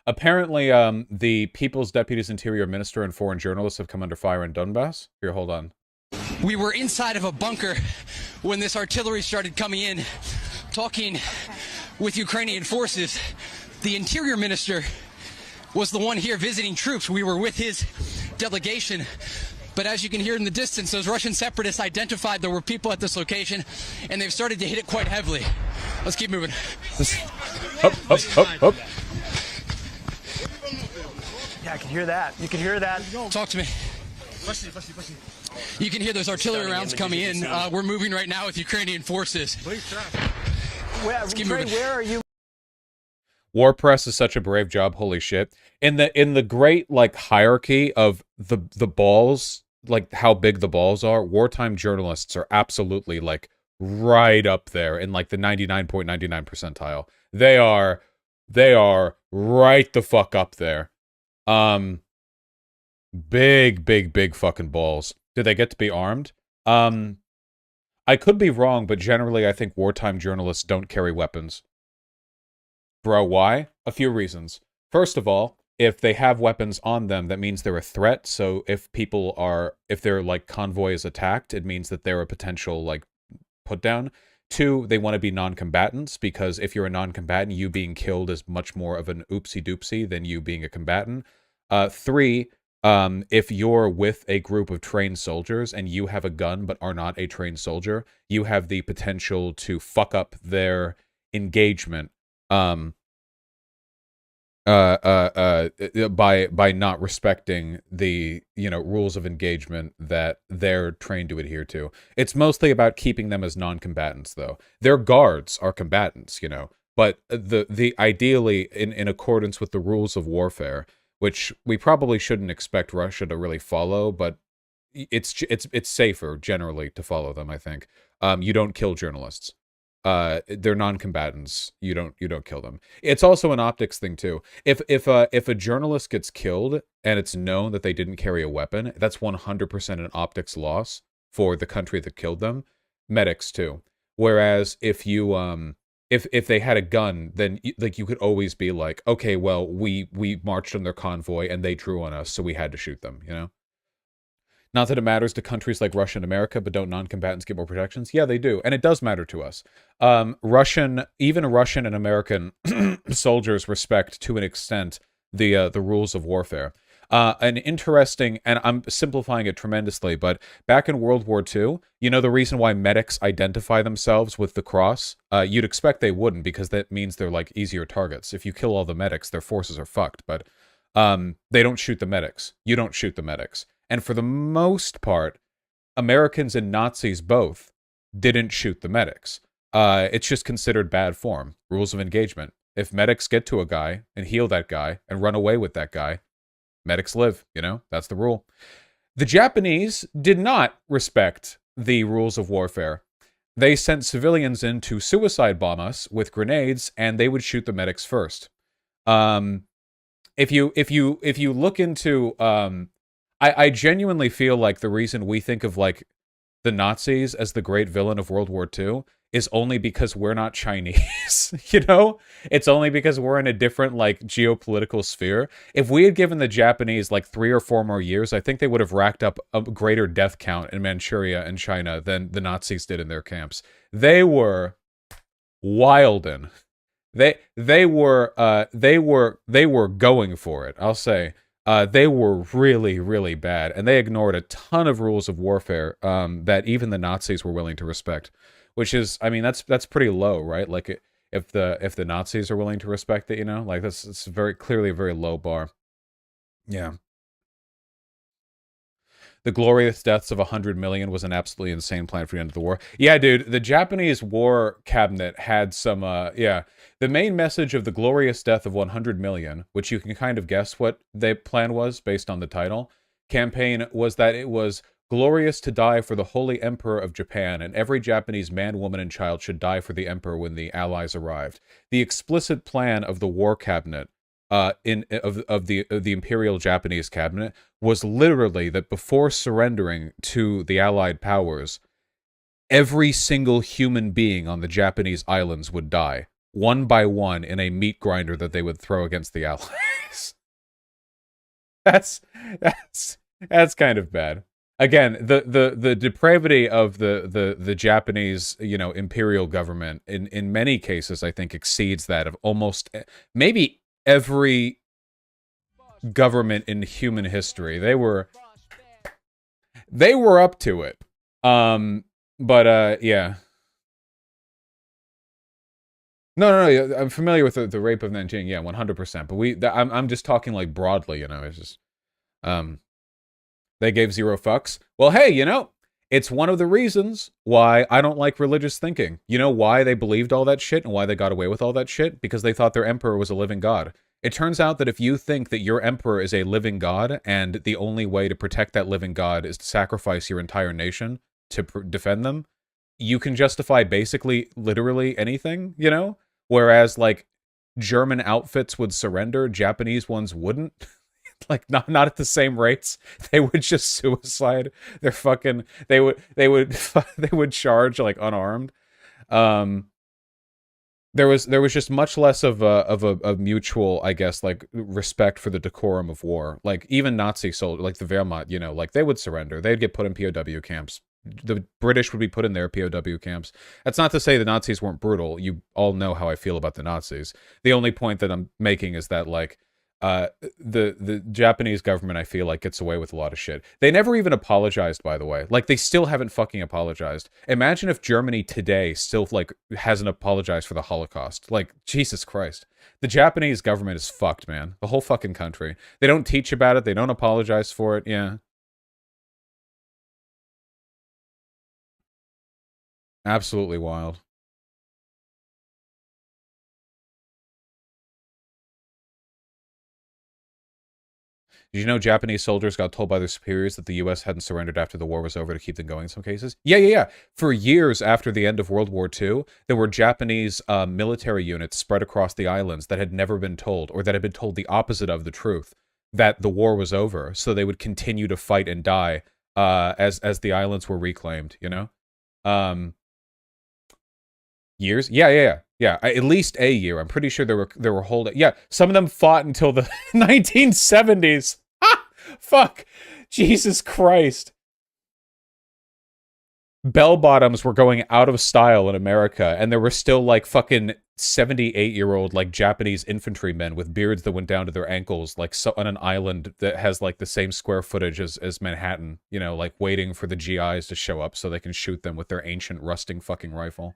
Apparently, the People's Deputy's Interior Minister and foreign journalists have come under fire in Donbass. Here, hold on. We were inside of a bunker when this artillery started coming in, talking with Ukrainian forces. The Interior Minister was the one here visiting troops. We were with his delegation. But as you can hear in the distance, those Russian separatists identified there were people at this location, and they've started to hit it quite heavily. Let's keep moving. Up, up, up, up. Yeah, I can hear that. You can hear that. Talk to me. You can hear those artillery rounds coming in. We're moving right now with Ukrainian forces. Where are you? War press is such a brave job. Holy shit! In the great like hierarchy of the balls, like how big the balls are, wartime journalists are absolutely like right up there in like the 99.99 percentile. They are right the fuck up there. Big fucking balls. Do they get to be armed? I could be wrong, but generally I think wartime journalists don't carry weapons. Bro, why? A few reasons. First of all, if they have weapons on them, that means they're a threat. So if their like convoy is attacked, it means that they're a potential like put down. Two, they want to be non-combatants, because if you're a non-combatant, you being killed is much more of an oopsie-doopsie than you being a combatant. Three, if you're with a group of trained soldiers and you have a gun but are not a trained soldier, you have the potential to fuck up their engagement by not respecting the rules of engagement that they're trained to adhere to. It's mostly about keeping them as non-combatants, though. Their guards are combatants, but the ideally in accordance with the rules of warfare, which we probably shouldn't expect Russia to really follow, but it's safer generally to follow them, I think. You don't kill journalists. They're non-combatants. You don't kill them. It's also an optics thing too. If a journalist gets killed and it's known that they didn't carry a weapon, that's 100% an optics loss for the country that killed them. Medics too. Whereas if you if they had a gun, then you could always be like, okay, well, we marched on their convoy and they drew on us, so we had to shoot them, Not that it matters to countries like Russia and America, but don't non-combatants get more protections? Yeah, they do, and it does matter to us. Even Russian and American soldiers respect, to an extent, the rules of warfare. An interesting, and I'm simplifying it tremendously, but back in World War II, the reason why medics identify themselves with the cross? You'd expect they wouldn't, because that means they're like easier targets. If you kill all the medics, their forces are fucked, but they don't shoot the medics. You don't shoot the medics. And for the most part, Americans and Nazis both didn't shoot the medics. It's just considered bad form. Rules of engagement. If medics get to a guy and heal that guy and run away with that guy, medics live, that's the rule. The Japanese did not respect the rules of warfare. They sent civilians in to suicide bomb us with grenades, and they would shoot the medics first. If you look into, I genuinely feel like the reason we think of like the Nazis as the great villain of World War II is only because we're not Chinese, It's only because we're in a different, like, geopolitical sphere. If we had given the Japanese, like, 3 or 4 more years, I think they would have racked up a greater death count in Manchuria and China than the Nazis did in their camps. They were wildin'. They were going for it, I'll say. They were really, really bad, and they ignored a ton of rules of warfare that even the Nazis were willing to respect. Which is, I mean, that's pretty low, right? Like, if the Nazis are willing to respect it, like it's very clearly a very low bar. Yeah. The glorious deaths of 100 million was an absolutely insane plan for the end of the war. Yeah, dude, the Japanese war cabinet had some, The main message of the glorious death of 100 million, which you can kind of guess what the plan was based on the title, campaign, was that it was glorious to die for the Holy Emperor of Japan, and every Japanese man, woman, and child should die for the Emperor when the Allies arrived. The explicit plan of the war cabinet, of the Imperial Japanese cabinet, was literally that before surrendering to the Allied powers, every single human being on the Japanese islands would die. one by one in a meat grinder that they would throw against the Allies. that's that's kind of bad. Again, the depravity of the Japanese, imperial government in many cases, I think, exceeds that of almost maybe every government in human history. They were up to it. But yeah. No. I'm familiar with the rape of Nanjing. Yeah, 100%. But I'm just talking like broadly. It's just they gave zero fucks. Well, hey, it's one of the reasons why I don't like religious thinking. You know why they believed all that shit and why they got away with all that shit? Because they thought their emperor was a living god. It turns out that if you think that your emperor is a living god and the only way to protect that living god is to sacrifice your entire nation to defend them, you can justify basically literally anything, Whereas, like, German outfits would surrender, Japanese ones wouldn't. Like, not at the same rates. They would just suicide. They're fucking. They would charge like unarmed. There was just much less of a mutual, I guess, like respect for the decorum of war. Like even Nazi soldiers, like the Wehrmacht, like they would surrender. They'd get put in POW camps. The British would be put in their POW camps. That's not to say the Nazis weren't brutal. You all know how I feel about the Nazis. The only point that I'm making is that, like, the Japanese government, I feel like, gets away with a lot of shit. They never even apologized, by the way. Like, they still haven't fucking apologized. Imagine if Germany today still, like, hasn't apologized for the Holocaust. Like, Jesus Christ. The Japanese government is fucked, man. The whole fucking country. They don't teach about it. They don't apologize for it. Yeah. Absolutely wild. Did you know Japanese soldiers got told by their superiors that the U.S. hadn't surrendered after the war was over to keep them going in some cases? Yeah. For years after the end of World War II, there were Japanese military units spread across the islands that had never been told, or that had been told the opposite of the truth, that the war was over, so they would continue to fight and die as the islands were reclaimed, Years? Yeah. At least a year. I'm pretty sure there were holding. Yeah, some of them fought until the 1970s. Fuck. Jesus Christ. Bell bottoms were going out of style in America, and there were still like fucking 78-year-old like Japanese infantrymen with beards that went down to their ankles, like on an island that has like the same square footage as Manhattan, like waiting for the GIs to show up so they can shoot them with their ancient rusting fucking rifle.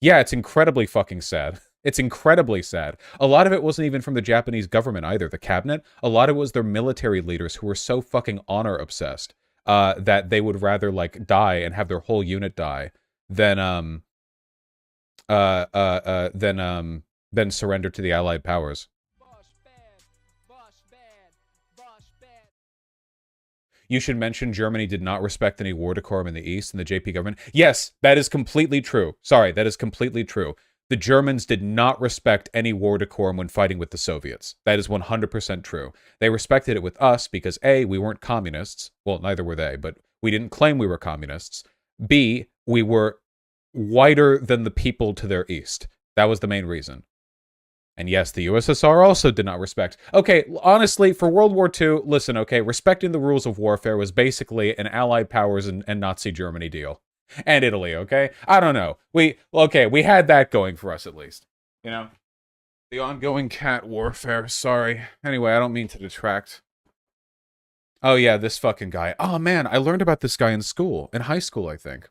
Yeah, it's incredibly fucking sad. It's incredibly sad. A lot of it wasn't even from the Japanese government either, the cabinet. A lot of it was their military leaders who were so fucking honor obsessed that they would rather like die and have their whole unit die than surrender to the Allied powers. You should mention Germany did not respect any war decorum in the East and the JP government. Yes, that is completely true. Sorry, that is completely true. The Germans did not respect any war decorum when fighting with the Soviets. That is 100% true. They respected it with us because A, we weren't communists. Well, neither were they, but we didn't claim we were communists. B, we were whiter than the people to their east. That was the main reason. And yes, the USSR also did not respect. Okay, honestly, for World War II, listen, okay, respecting the rules of warfare was basically an Allied powers and Nazi Germany deal. And Italy, okay? I don't know. We had that going for us at least. The ongoing cat warfare, sorry. Anyway, I don't mean to detract. Oh yeah, this fucking guy. Oh man, I learned about this guy in high school, I think.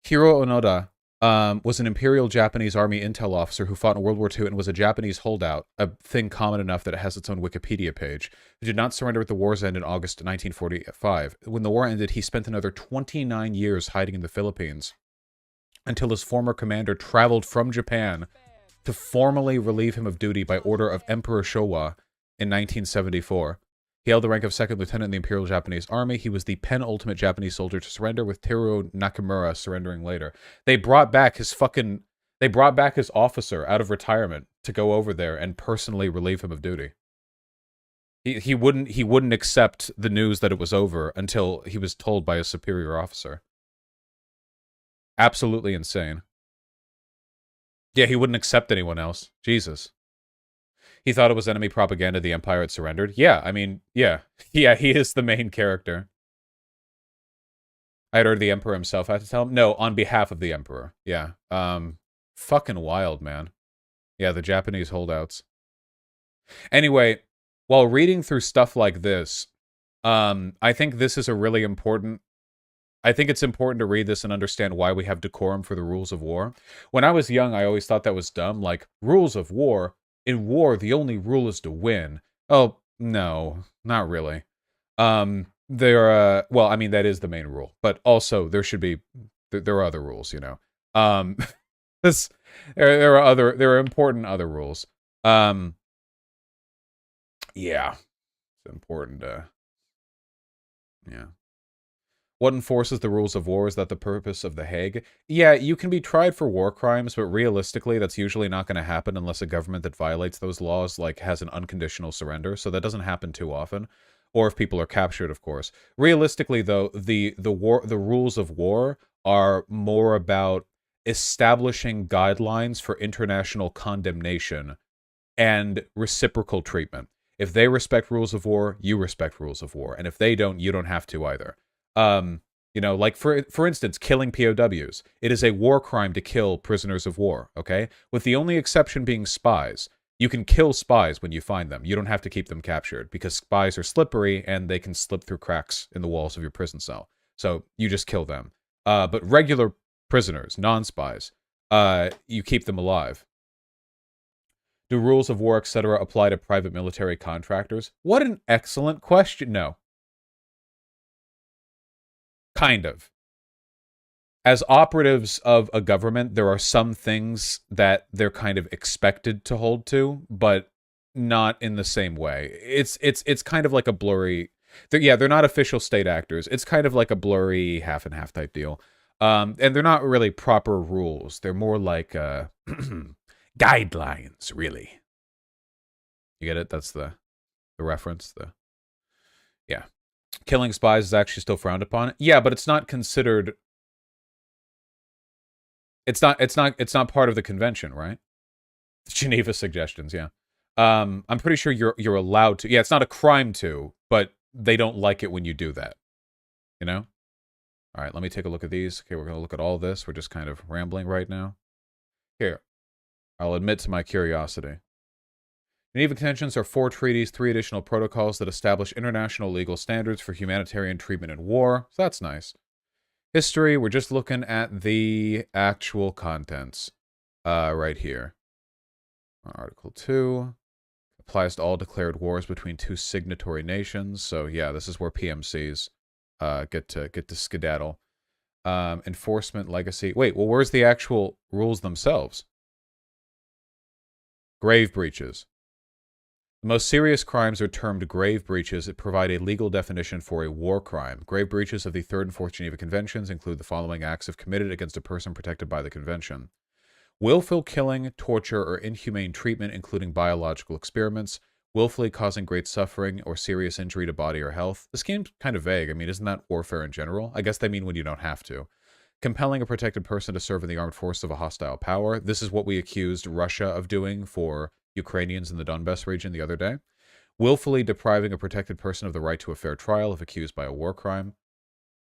Hiro Onoda. Was an Imperial Japanese Army intel officer who fought in World War II and was a Japanese holdout, a thing common enough that it has its own Wikipedia page, who did not surrender at the war's end in August 1945. When the war ended, he spent another 29 years hiding in the Philippines, until his former commander traveled from Japan to formally relieve him of duty by order of Emperor Showa in 1974. He held the rank of second lieutenant in the Imperial Japanese Army. He was the penultimate Japanese soldier to surrender, with Teruo Nakamura surrendering later. They brought back his officer out of retirement to go over there and personally relieve him of duty. He wouldn't accept the news that it was over until he was told by a superior officer. Absolutely insane. Yeah, he wouldn't accept anyone else. Jesus. He thought it was enemy propaganda the Empire had surrendered. Yeah, I mean, yeah. Yeah, he is the main character. I had heard the Emperor himself had to tell him. No, on behalf of the Emperor. Yeah. Fucking wild, man. Yeah, the Japanese holdouts. Anyway, while reading through stuff like this, I think this is a really important... I think it's important to read this and understand why we have decorum for the rules of war. When I was young, I always thought that was dumb. Like, rules of war? In war, the only rule is to win. Oh, no, not really. Well, I mean, that is the main rule. But also, there should be... There are other rules, you know. There are important other rules. Yeah. It's important yeah. What enforces the rules of war? Is that the purpose of The Hague? Yeah, you can be tried for war crimes, but realistically, that's usually not going to happen unless a government that violates those laws, like, has an unconditional surrender, so that doesn't happen too often. Or if people are captured, of course. Realistically, though, the rules of war are more about establishing guidelines for international condemnation and reciprocal treatment. If they respect rules of war, you respect rules of war. And if they don't, you don't have to either. You know, like, for instance, killing POWs. It is a war crime to kill prisoners of war, okay? With the only exception being spies. You can kill spies when you find them. You don't have to keep them captured, because spies are slippery and they can slip through cracks in the walls of your prison cell. So you just kill them. But regular prisoners, non-spies, you keep them alive. Do rules of war, etc., apply to private military contractors? What an excellent question. No. Kind of. As operatives of a government, there are some things that they're kind of expected to hold to, but not in the same way. It's kind of like a blurry... they're not official state actors. It's kind of like a blurry half-and-half type deal. And they're not really proper rules. They're more like guidelines, really. You get it? That's the reference. Yeah. Killing spies is actually still frowned upon. Yeah, but it's not considered... It's not part of the convention, right? Geneva suggestions, yeah. I'm pretty sure you're allowed to. Yeah, it's not a crime to, but they don't like it when you do that. You know? All right, let me take a look at these. Okay, we're going to look at all this. We're just kind of rambling right now. Here. I'll admit to my curiosity. Geneva Conventions are 4 treaties, 3 additional protocols that establish international legal standards for humanitarian treatment in war. So that's nice. History, we're just looking at the actual contents right here. Article 2 applies to all declared wars between 2 signatory nations. So yeah, this is where PMCs get to skedaddle. Enforcement, legacy. Wait, well, where's the actual rules themselves? Grave breaches. The most serious crimes are termed grave breaches that provide a legal definition for a war crime. Grave breaches of the 3rd and 4th Geneva Conventions include the following acts if committed against a person protected by the Convention. Willful killing, torture, or inhumane treatment, including biological experiments, willfully causing great suffering or serious injury to body or health. This seems kind of vague. I mean, isn't that warfare in general? I guess they mean when you don't have to. Compelling a protected person to serve in the armed forces of a hostile power. This is what we accused Russia of doing for Ukrainians in the Donbas region the other day. Willfully depriving a protected person of the right to a fair trial if accused by a war crime.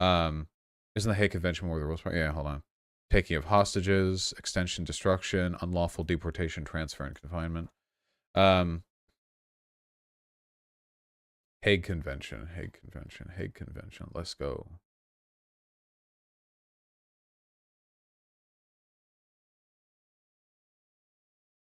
Isn't the Hague Convention more the rules? Yeah, hold on. Taking of hostages, extension, destruction, unlawful deportation, transfer, and confinement. Hague Convention, Hague Convention, Hague Convention. Let's go.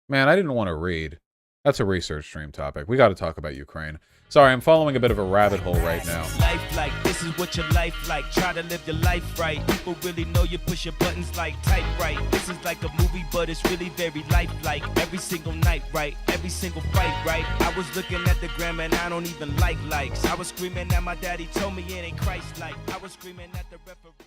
Man, I didn't want to read. That's a research stream topic. We got to talk about Ukraine. Sorry, I'm following a bit of a rabbit hole right now. Life like this is what your life like. Try to live your life right. People really know you push your buttons like type right. This is like a movie, but it's really very lifelike. Every single night, right? Every single fight, right? I was looking at the gram and I don't even like likes. I was screaming at my daddy, told me it ain't Christ-like. I was screaming at the referee.